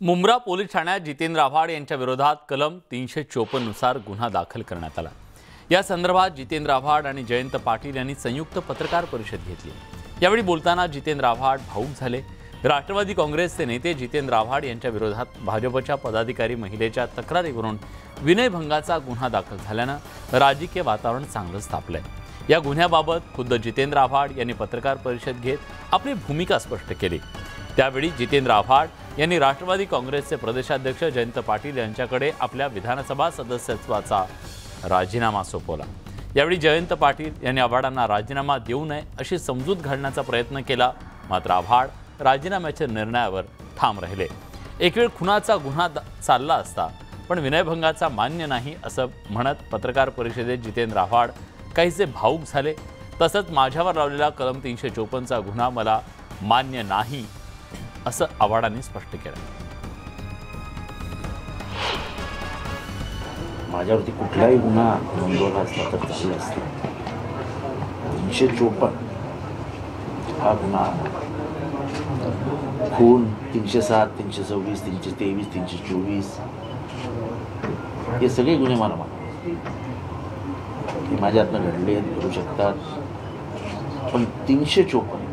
Mumbra police ठाण्यात जितेंद्र आव्हाड यांच्या विरोधात कलम 354 नुसार गुन्हा दाखल करण्यात आला। या संदर्भात जितेंद्र आव्हाड आणि जयंत पाटील यांनी संयुक्त पत्रकार परिषद घेतली। यावेळी बोलताना जितेंद्र आव्हाड भावुक झाले। राष्ट्रवादी काँग्रेसचे नेते जितेंद्र आव्हाड यांच्या विरोधात भाजपच्या पदाधिकारी महिलेच्या तक्रारीवरून विनयभंगाचा गुन्हा दाखल झाल्याने राजकीय वातावरण चांगलंच तापलंय। या गुन्ह्याबाबत खुद्द जितेंद्र आव्हाड यांनी पत्रकार परिषद घेत आपली भूमिका स्पष्ट केली। त्यावेळी जितेंद्र आव्हाड यांनी राष्ट्रवादी काँग्रेसचे प्रदेशाध्यक्ष जयंत पाटील यांच्याकडे आपल्या विधानसभा सदस्यत्वाचा राजीनामा सोपवला। यावेळी जयंत पाटील यांनी आव्हाडांना राजीनामा देऊ नये अशी समजूत घालण्याचा प्रयत्न केला, मात्र आव्हाड राजीनाम्याच्या निर्णयावर ठाम राहिले। एक वेळ खुनाचा गुन्हा चालला असता पण विनयभंगाचा मान्य नाही असं म्हणत पत्रकार परिषदेत जितेंद्र आव्हाड काहीसे भावुक झाले। तसंच माझ्यावर लावलेला कलम 354 चा गुन्हा मला मान्य नाही असं आव्हाडांनी स्पष्ट केलं। माझ्यावरती कुठलाही गुन्हा नोंदवला असता तर चालला असता। 354 हा गुन्हा, खून 307, 326, 323, 324 हे सगळे गुन्हे मला मान्य, हे माझ्या हातनं घडले घडू शकतात, पण 354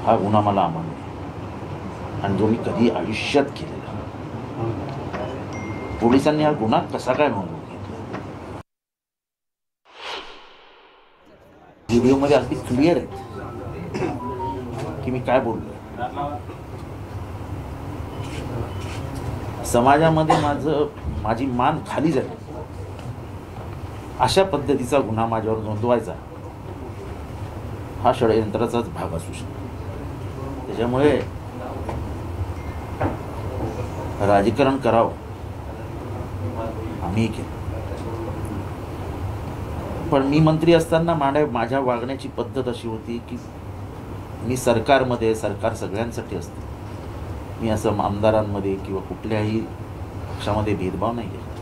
हा गुन्हा मला अमान्य आणि जो मी कधी आयुष्यात केलेला। पोलिसांनी हा गुन्हा कसा काय नोंदवून घेतला? व्हिडिओमध्ये अगदी क्लिअर आहे की मी काय बोललो। समाजामध्ये माझी मान खाली झाली अशा पद्धतीचा गुन्हा माझ्यावर नोंदवायचा हा षडयंत्राचाच भाग असू शकतो। त्याच्यामुळे राजकारण करावं आम्ही केलं, पण मी मंत्री असताना माझ्या वागण्याची पद्धत अशी होती की मी सरकारमध्ये, सरकार सगळ्यांसाठी असते, मी असं आमदारांमध्ये किंवा कुठल्याही पक्षामध्ये भेदभाव नाही केला।